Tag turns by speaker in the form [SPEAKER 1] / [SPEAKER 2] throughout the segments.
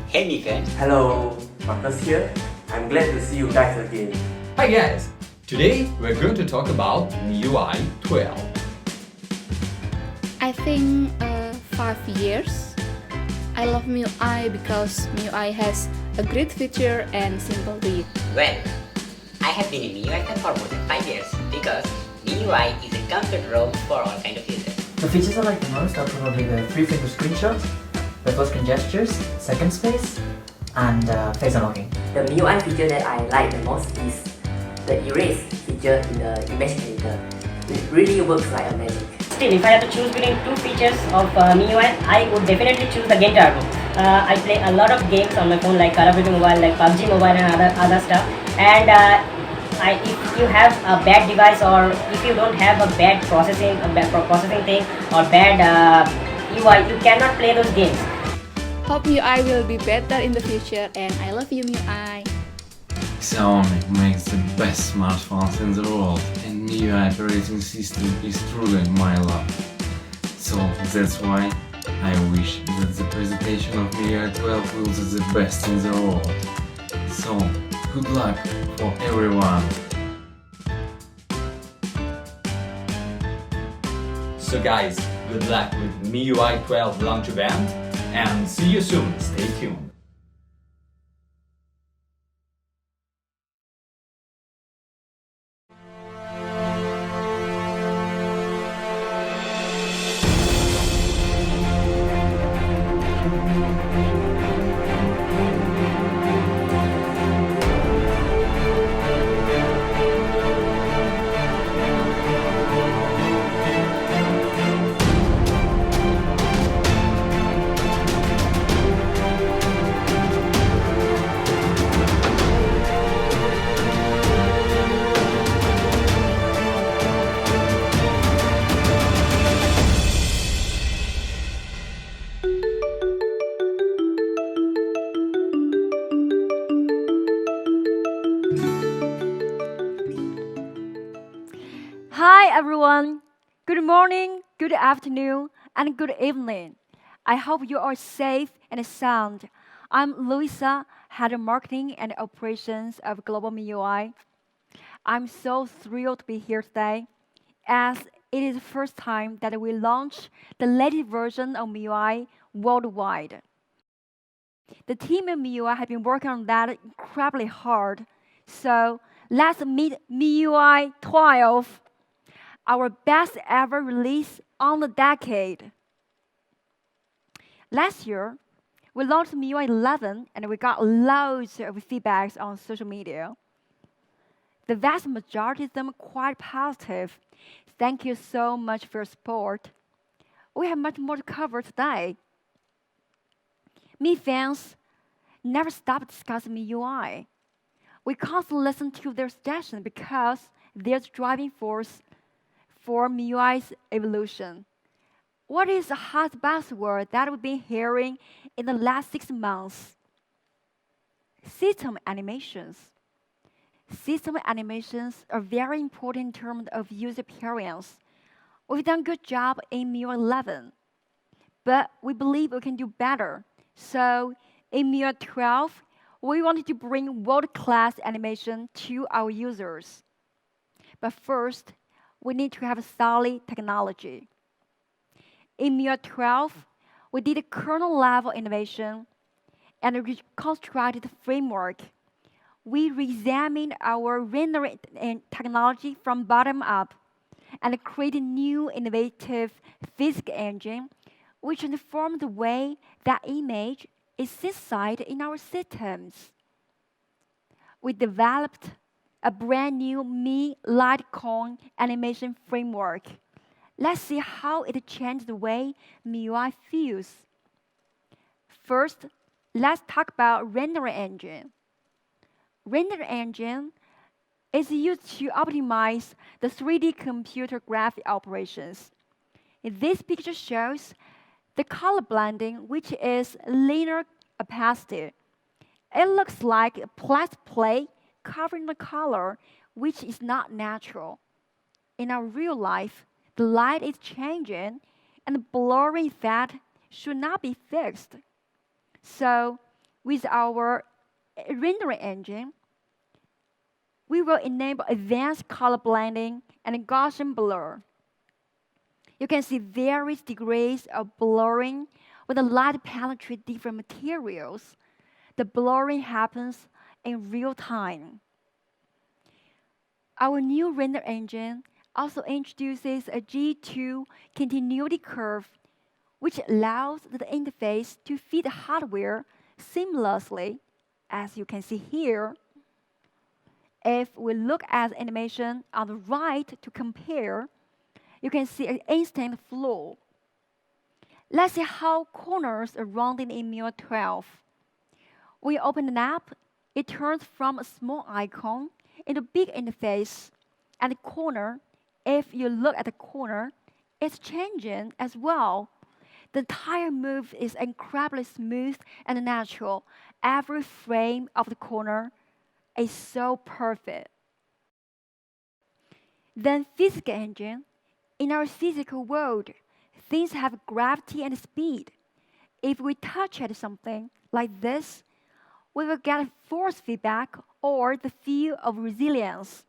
[SPEAKER 1] Hey Mika.
[SPEAKER 2] Hello, Marcus here. I'm glad to see you guys again.
[SPEAKER 3] Hi guys! Today we're going to talk about MIUI 12.
[SPEAKER 4] I think 5 years. I love MIUI because MIUI has a great feature and simple to use.
[SPEAKER 1] Well, I have been a MIUI fan for more than 5 years because MIUI is a comfort roam for all kind of users.
[SPEAKER 5] The features I like the most are probably the 3-finger screenshot, the first-screen gestures, second space, and face unlocking.
[SPEAKER 6] The MIUI feature that I like the most is the erase feature in the image editor. It really works like a magic.
[SPEAKER 7] Still, if I have to choose between two features of MIUI, I would definitely choose the Game Turbo. I play a lot of games on my phone like Call of Duty Mobile, like PUBG Mobile and other stuff. And if you have a bad device or if you don't have a bad processing thing or bad UI, you cannot play those games.
[SPEAKER 4] Hope MIUI will be better in the future, and I love you MIUI.
[SPEAKER 8] Xiaomi makes the best smartphones in the world, and MIUI operating system is truly my love. So that's why I wish that the presentation of MIUI 12 will be the best in the world. So good luck for everyone.
[SPEAKER 3] So guys, good luck with MIUI 12 launch event and see you soon. Stay tuned.
[SPEAKER 9] Hi everyone, good morning, good afternoon, and good evening. I hope you are safe and sound. I'm Luisa, Head of Marketing and Operations of Global MIUI. I'm so thrilled to be here today, as it is the first time that we launch the latest version of MIUI worldwide. The team at MIUI has been working on that incredibly hard, so let's meet MIUI 12. Our best ever release on the decade. Last year, we launched MIUI 11 and we got loads of feedbacks on social media. The vast majority of them quite positive. Thank you so much for your support. We have much more to cover today. MIUI fans never stop discussing MIUI. We constantly listen to their suggestions because they're the driving force for MIUI's evolution. What is the hot buzzword that we've been hearing in the last 6 months? System animations. System animations are very important in terms of user experience. We've done a good job in MIUI 11, but we believe we can do better. So in MIUI 12, we wanted to bring world-class animation to our users. But first, we need to have a solid technology. In MIUI 12, we did a kernel-level innovation and reconstructed the framework. We re-examined our rendering technology from bottom up and created new innovative Physic Engine, which transformed the way that image is synthesized in our systems. We developed a brand new Mi Litecoin animation framework. Let's see how it changed the way MIUI feels. First, let's talk about rendering engine. Rendering engine is used to optimize the 3D computer graphic operations. This picture shows the color blending, which is linear opacity. It looks like a plastic plate covering the color, which is not natural. In our real life, the light is changing, and the blurring effect should not be fixed. So with our rendering engine, we will enable advanced color blending and Gaussian blur. You can see various degrees of blurring when the light penetrates different materials. The blurring happens in real time. Our new render engine also introduces a G2 continuity curve, which allows the interface to feed the hardware seamlessly, as you can see here. If we look at the animation on the right to compare, you can see an instant flow. Let's see how corners are rounded in MIUI 12. When you open an app, it turns from a small icon into a big interface. And the corner, if you look at the corner, it's changing as well. The entire move is incredibly smooth and natural. Every frame of the corner is so perfect. Then Physic Engine. In our physical world, things have gravity and speed. If we touch at something like this, we will get force feedback or the feel of resilience.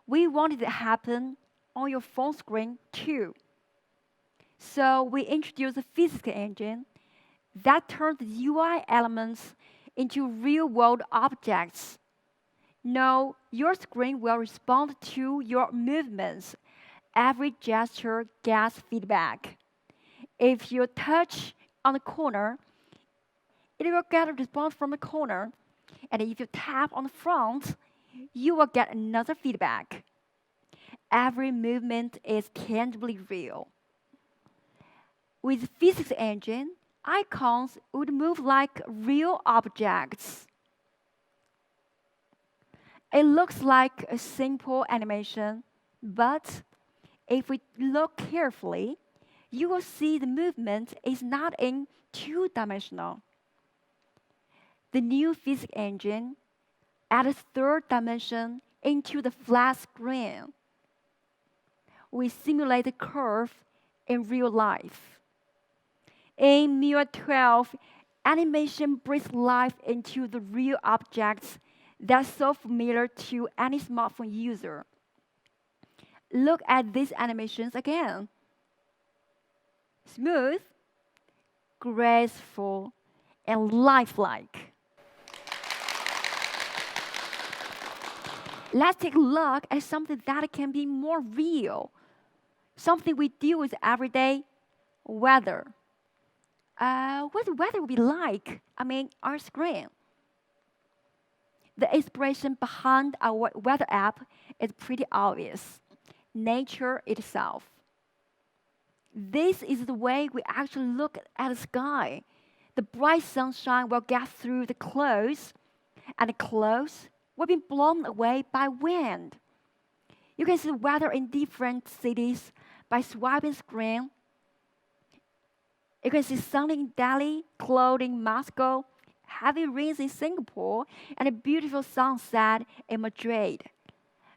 [SPEAKER 9] We want it to happen on your phone screen too. So we introduced a Physic Engine that turns the UI elements into real-world objects. Now, your screen will respond to your movements. Every gesture gets feedback. If you touch on the corner, it will get a response from the corner. And if you tap on the front, you will get another feedback. Every movement is tangibly real. With Physics Engine, icons would move like real objects. It looks like a simple animation, but if we look carefully, you will see the movement is not in two-dimensional. The new Physics Engine adds third dimension into the flat screen. We simulate the curve in real life. In MIUI 12, animation breathes life into the real objects that's so familiar to any smartphone user. Look at these animations again. Smooth, graceful, and lifelike. Let's take a look at something that can be more real. Something we deal with every day, weather. What the weather will be like? Our screen. The inspiration behind our weather app is pretty obvious. Nature itself. This is the way we actually look at the sky. The bright sunshine will get through the clouds, and the clouds will be blown away by wind. You can see the weather in different cities by swiping screen. You can see sun in Delhi, cloud in Moscow, heavy rains in Singapore, and a beautiful sunset in Madrid.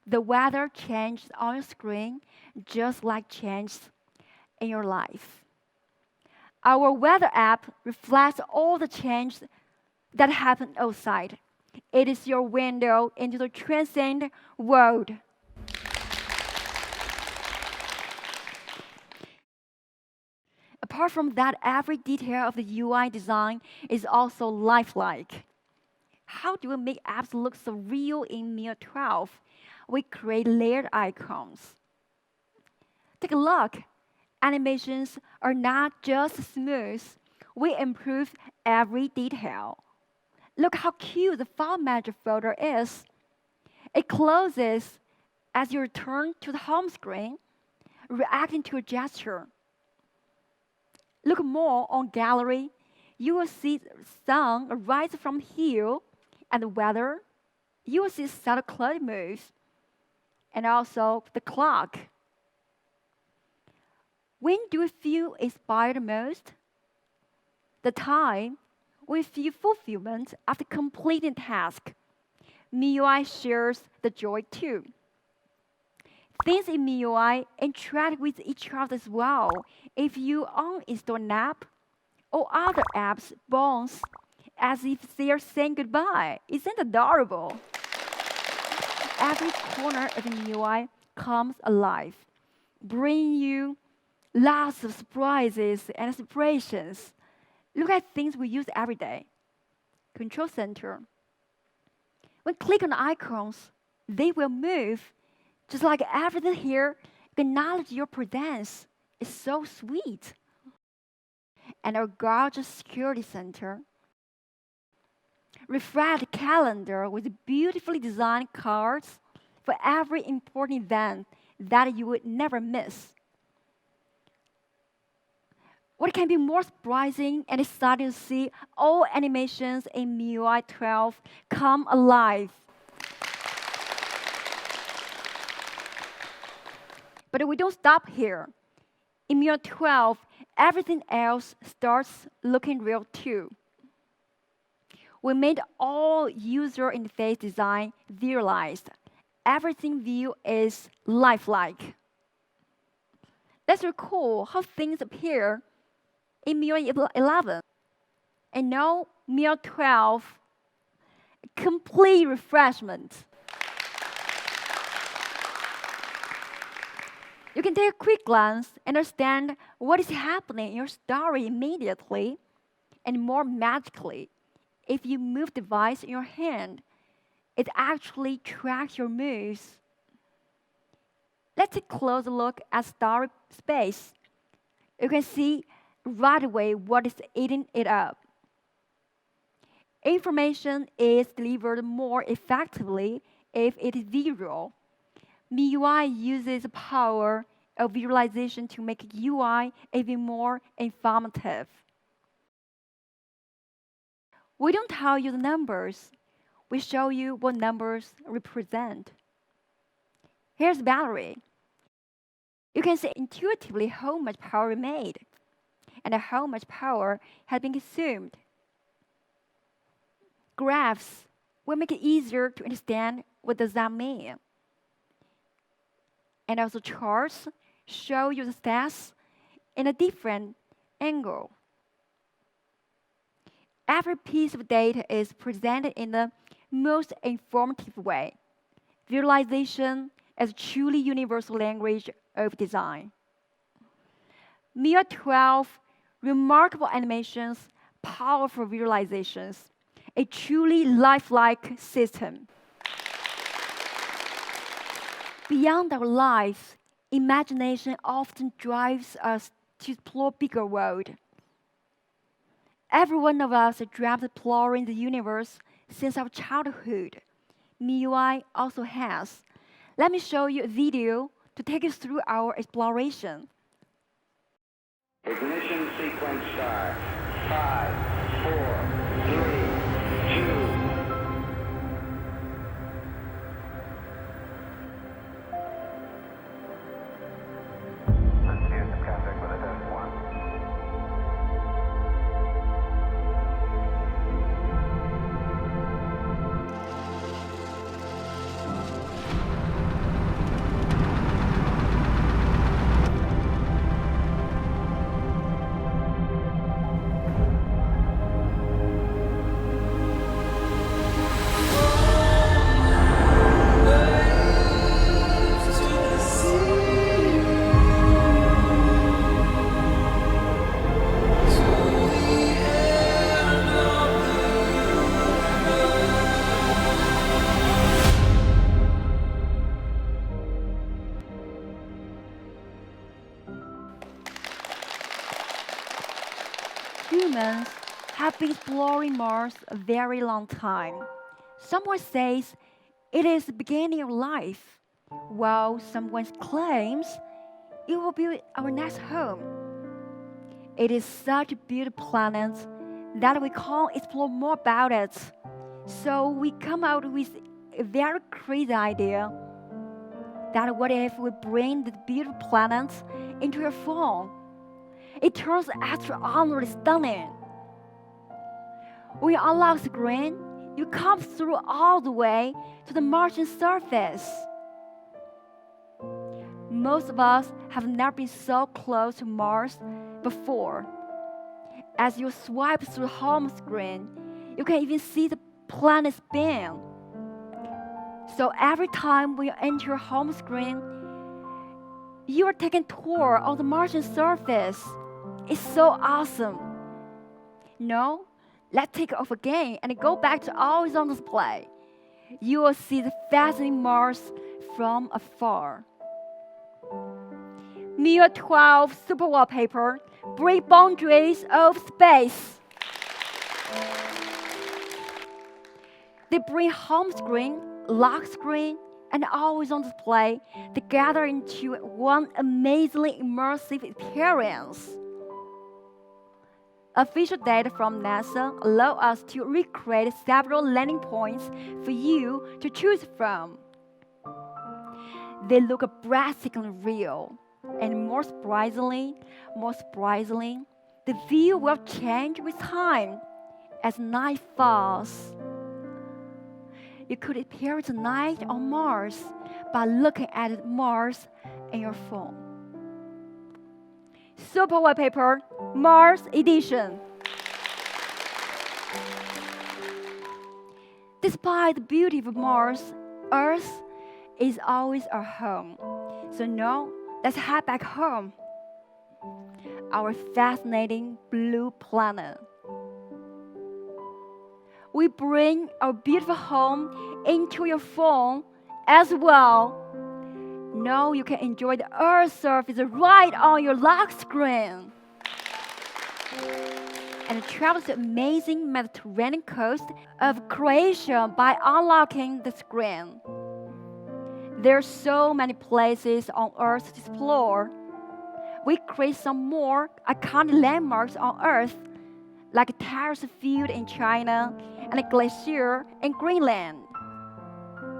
[SPEAKER 9] The weather changed on your screen just like changed in your life. Our weather app reflects all the change that happened outside. It is your window into the transcendent world. Apart from that, every detail of the UI design is also lifelike. How do we make apps look so real in MIUI 12? We create layered icons. Take a look. Animations are not just smooth. We improve every detail. Look how cute the file manager folder is. It closes as you return to the home screen, reacting to a gesture. Look more on gallery. You will see the sun rise from the hill, and the weather. You will see subtle cloud moves, and also the clock. When do we feel inspired most? The time we feel fulfillment after completing a task. MIUI shares the joy too. Things in MIUI interact with each other as well. If you uninstall an app or other apps bounce, as if they are saying goodbye. Isn't adorable? Every corner of the MIUI comes alive, bringing you lots of surprises and inspirations. Look at things we use every day. Control center. When click on icons, they will move. Just like everything here, acknowledge your presence. It's so sweet. And our gorgeous security center. Refresh calendar with beautifully designed cards for every important event that you would never miss. What can be more surprising and exciting to see all animations in MIUI 12 come alive? But we don't stop here. In MIUI 12, everything else starts looking real too. We made all user interface design visualized. Everything view is lifelike. Let's recall how things appear in MIUI 11. And now MIUI 12, complete refreshment. You can take a quick glance and understand what is happening in your story immediately and more magically. If you move the device in your hand, it actually tracks your moves. Let's take a closer look at story space. You can see right away what is eating it up. Information is delivered more effectively if it is visual. MIUI uses the power of visualization to make UI even more informative. We don't tell you the numbers. We show you what numbers represent. Here's the battery. You can see intuitively how much power we made and how much power has been consumed. Graphs will make it easier to understand what does that mean. And also charts show you the stats in a different angle. Every piece of data is presented in the most informative way. Visualization as a truly universal language of design. MIUI 12, remarkable animations, powerful visualizations, a truly lifelike system. Beyond our lives, imagination often drives us to explore bigger world. Every one of us has dreamt of exploring the universe since our childhood. MIUI also has. Let me show you a video to take us through our exploration.
[SPEAKER 10] Ignition sequence start. 5, 4, 3, 2. Let's get some contact with a test 1.
[SPEAKER 9] Humans have been exploring Mars a very long time. Someone says it is the beginning of life, while someone claims it will be our next home. It is such a beautiful planet that we can't explore more about it. So we come out with a very crazy idea that what if we bring the beautiful planet into your phone? It turns extraordinarily stunning. When you unlock the screen, you come through all the way to the Martian surface. Most of us have never been so close to Mars before. As you swipe through the home screen, You can even see the planet spin. So every time we enter your home screen, you are taking a tour of the Martian surface. It's so awesome. No, let's take it off again and go back to always on display. You will see the fascinating Mars from afar. MIUI 12 Super Wallpaper break boundaries of space. They bring home screen, lock screen, and always on display together into one amazingly immersive experience. Official data from NASA allow us to recreate several landing points for you to choose from. They look breathtakingly real, and more surprisingly, the view will change with time as night falls. You could experience night on Mars by looking at Mars in your phone. Super Wallpaper Mars Edition. Despite the beauty of Mars, Earth is always our home. So now, let's head back home. Our fascinating blue planet. We bring our beautiful home into your phone as well. Now you can enjoy the Earth's surface right on your lock screen. And travel to the amazing Mediterranean coast of Croatia by unlocking the screen. There are so many places on Earth to explore. We create some more iconic landmarks on Earth, like a terrace field in China and a glacier in Greenland.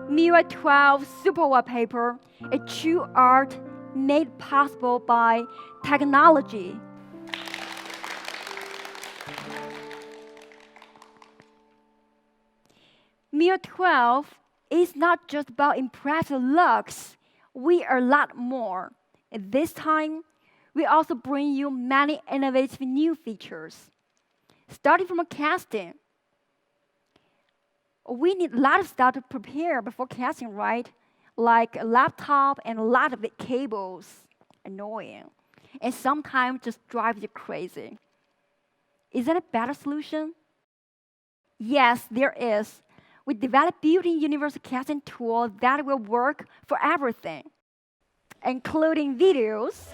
[SPEAKER 9] MIUI 12 Super Wallpaper, a true art made possible by technology. MIUI 12 is not just about impressive looks. We are a lot more. At this time, we also bring you many innovative new features. Starting from casting. We need a lot of stuff to prepare before casting, right? Like a laptop and a lot of cables. Annoying. And sometimes just drives you crazy. Is that a better solution? Yes, there is. We developed built-in universal casting tool that will work for everything, including videos,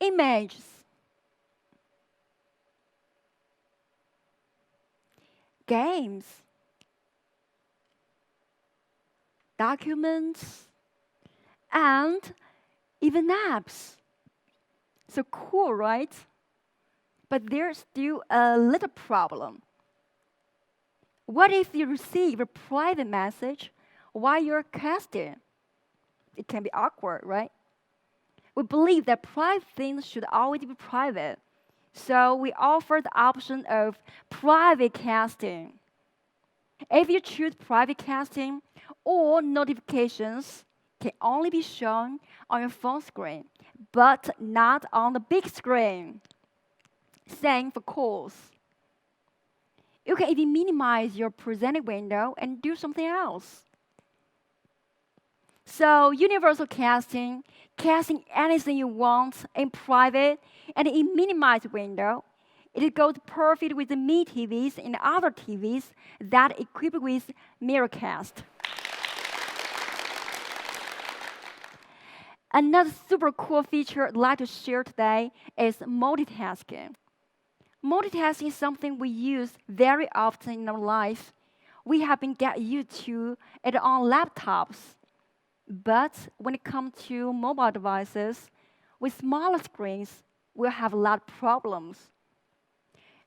[SPEAKER 9] images, games, documents, and even apps. So cool, right? But there's still a little problem. What if you receive a private message while you're casting? It can be awkward, right? We believe that private things should always be private. So we offer the option of private casting. If you choose private casting, all notifications can only be shown on your phone screen, but not on the big screen. Same for calls. You can even minimize your presented window and do something else. So universal casting, casting anything you want in private and in minimized window, it goes perfect with the Mi TVs and other TVs that equipped with Mirrorcast. Another super cool feature I'd like to share today is multitasking. Multitasking is something we use very often in our life. We have been getting used to it on laptops. But when it comes to mobile devices, with smaller screens, we'll have a lot of problems.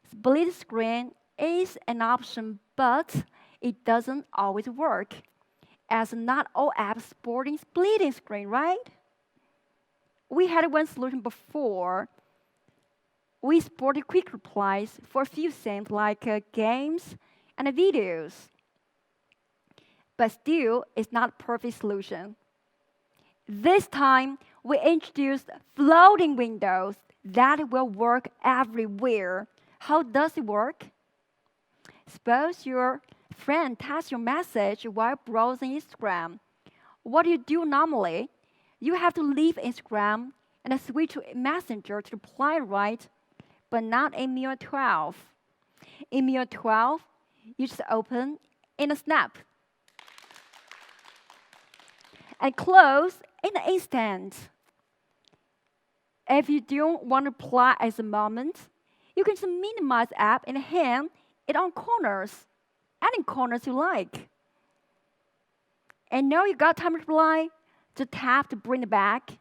[SPEAKER 9] Split screen is an option, but it doesn't always work, as not all apps supporting splitting screen, right? We had one solution before. We supported quick replies for a few things like games and videos. but still it's not a perfect solution. This time, we introduced floating windows that will work everywhere. How does it work? Suppose your friend types your message while browsing Instagram. What do you do normally? You have to leave Instagram and switch to Messenger to reply, right? But not in MIUI 12. In MIUI 12, you just open in a snap and close in an instant. If you don't want to reply at the moment, you can just minimize the app and hang it on corners, any corners you like. And now you got time to reply, just tap to bring it back.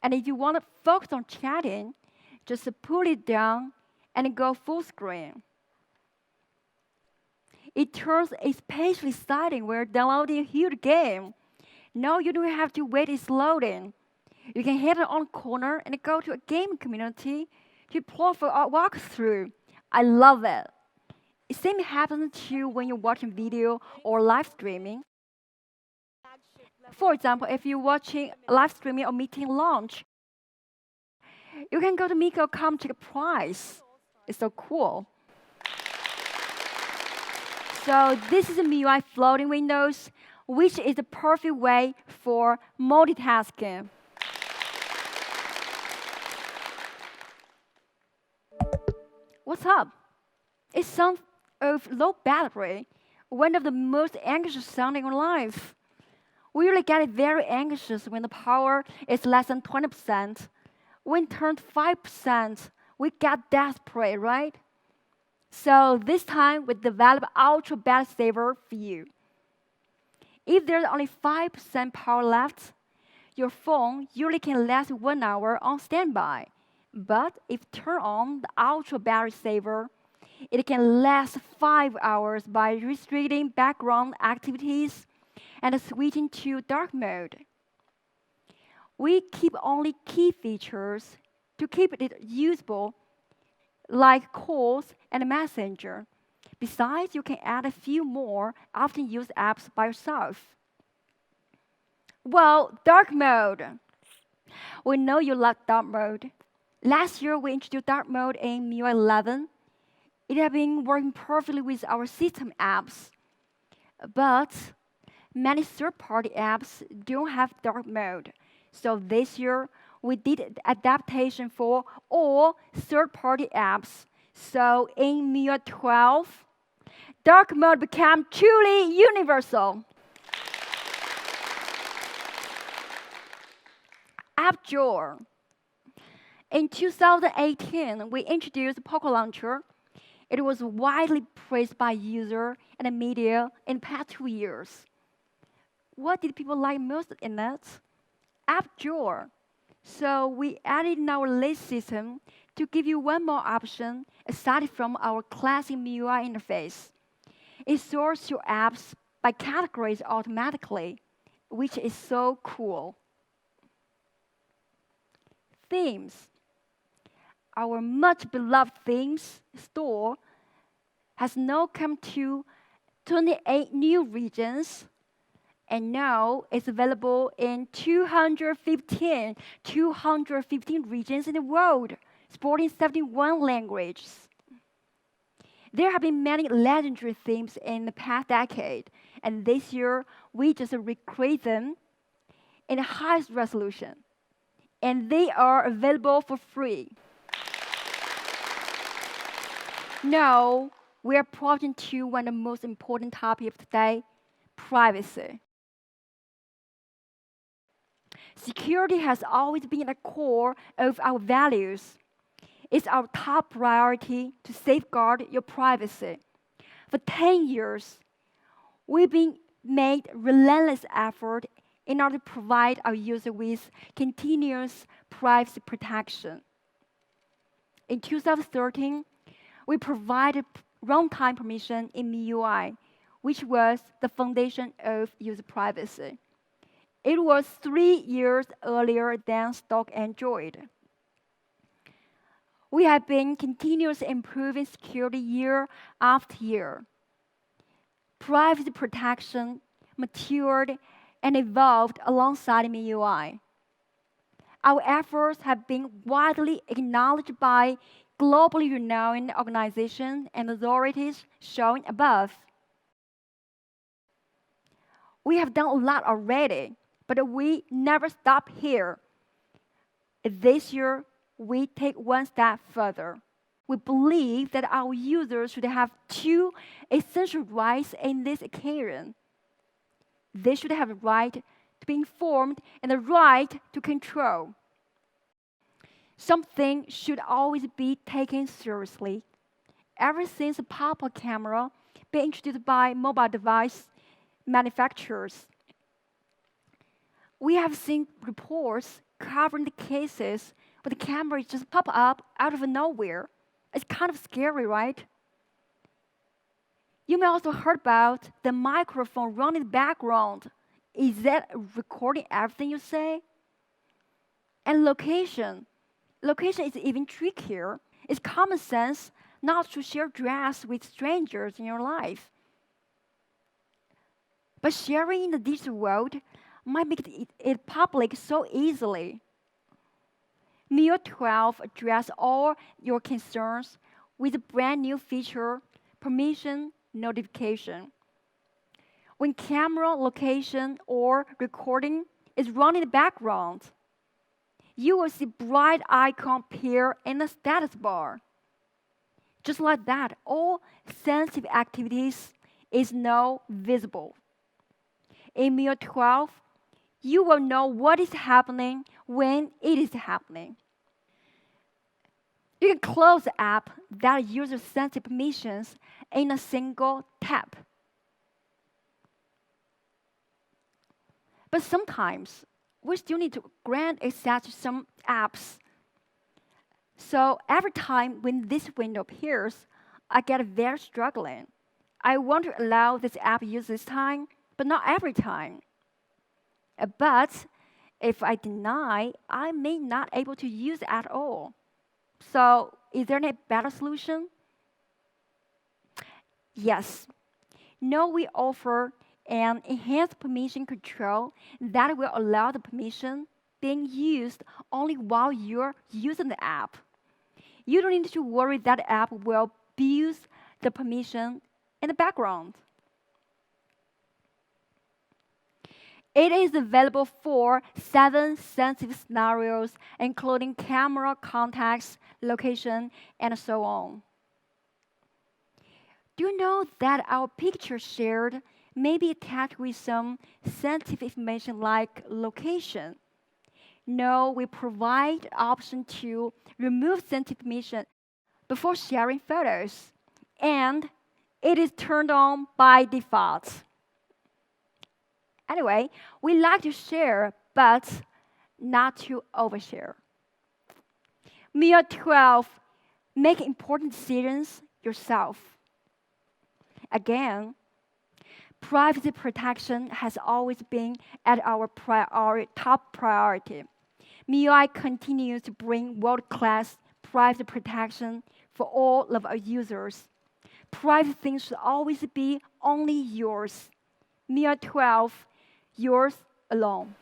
[SPEAKER 9] And if you want to focus on chatting, just pull it down and go full screen. It turns especially exciting when you're downloading a huge game. Now you don't have to wait it's loading. You can hit it on a corner and go to a game community to play for a walkthrough. I love it. The same happens too when you're watching video or live streaming. For example, if you're watching live streaming or meeting launch, you can go to Miko.com to check a price. It's so cool. So this is a MIUI floating windows, which is the perfect way for multitasking. What's up? It sounds of low battery, one of the most anxious sounding in life. We really get very anxious when the power is less than 20%. When it turns 5%, we get desperate, right? So this time, we develop Ultra Battery Saver for you. If there's only 5% power left, your phone usually can last 1 hour on standby. But if turn on the Ultra Battery Saver, it can last 5 hours by restricting background activities and switching to dark mode. We keep only key features to keep it usable, like calls and messenger. Besides, you can add a few more often used apps by yourself. Well, dark mode. We know you love dark mode. Last year, we introduced dark mode in MIUI 11. It has been working perfectly with our system apps. But many third-party apps don't have dark mode. So this year, we did adaptation for all third-party apps. So in MIUI 12, dark mode became truly universal. App Drawer. In 2018, we introduced Paco Launcher. It was widely praised by users and the media in the past 2 years. What did people like most in it? App Drawer. So we added in our list system to give you one more option aside from our classic MIUI interface. It sorts your apps by categories automatically, which is so cool. Themes. Our much beloved themes store has now come to 28 new regions, and now it's available in 215 regions in the world, supporting 71 languages. There have been many legendary themes in the past decade, and this year we just recreate them in the highest resolution, and they are available for free. Now, we are approaching to one of the most important topics of today, privacy. Security has always been at the core of our values. It's our top priority to safeguard your privacy. For 10 years, we've been made relentless effort in order to provide our users with continuous privacy protection. In 2013, we provided runtime permission in MIUI, which was the foundation of user privacy. It was 3 years earlier than stock Android. We have been continuously improving security year after year. privacy protection matured and evolved alongside MIUI. Our efforts have been widely acknowledged by globally renowned organizations and authorities shown above. We have done a lot already, but we never stop here. This year, we take one step further. We believe that our users should have two essential rights in this occasion. They should have the right to be informed and the right to control. Something should always be taken seriously. Ever since the pop-up camera being introduced by mobile device manufacturers, we have seen reports covering the cases where the camera just pop up out of nowhere. It's kind of scary, right? You may also heard about the microphone running in the background. Is that recording everything you say? And location. Location is even trickier. It's common sense not to share dress with strangers in your life. But sharing in the digital world might make it public so easily. MIUI 12 addresses all your concerns with a brand new feature, permission notification. When camera, location, or recording is running in the background, you will see bright icon appear in the status bar. Just like that, all sensitive activities is now visible. In MIUI 12, you will know what is happening when it is happening. You can close the app that uses sensitive permissions in a single tap. But sometimes, we still need to grant access to some apps. So every time when this window appears, I get very struggling. I want to allow this app use this time, but not every time. But if I deny, I may not able to use it at all. So is there a better solution? Yes. Now we offer an enhanced permission control that will allow the permission being used only while you're using the app. You don't need to worry that the app will abuse the permission in the background. It is available for 7 sensitive scenarios, including camera, contacts, location, and so on. Do you know that our picture shared may be attached with some sensitive information like location? No, we provide the option to remove sensitive information before sharing photos, and it is turned on by default. Anyway, we like to share, but not to overshare. MIUI 12, make important decisions yourself. Again, privacy protection has always been at our top priority. MIUI continues to bring world-class privacy protection for all of our users. Private things should always be only yours. MIUI 12, yours alone.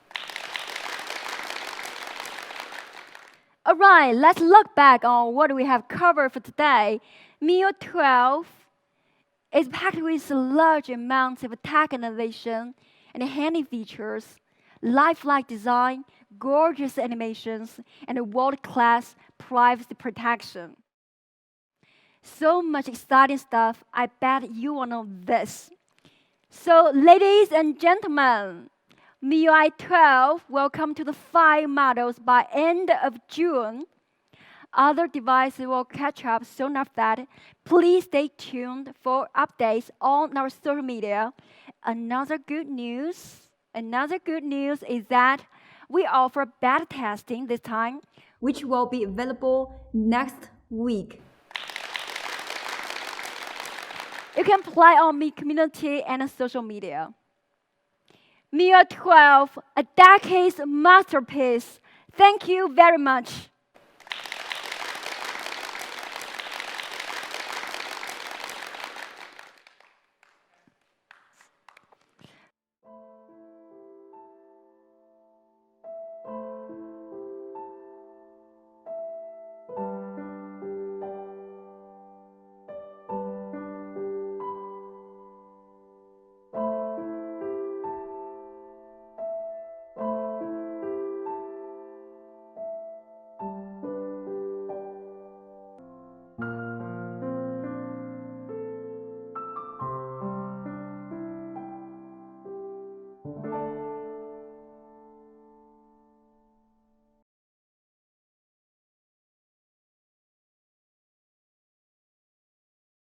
[SPEAKER 9] All right, let's look back on what we have covered for today. MIUI 12 is packed with large amounts of tech innovation and handy features, lifelike design, gorgeous animations, and world-class privacy protection. So much exciting stuff, I bet you will know this. So, ladies and gentlemen, MIUI 12 will come to the 5 models by end of June. Other devices will catch up soon after that. Please stay tuned for updates on our social media. Another good news is that we offer beta testing this time, which will be available next week. You can apply on MIUI community and social media. MIUI 12, a decade's masterpiece. Thank you very much.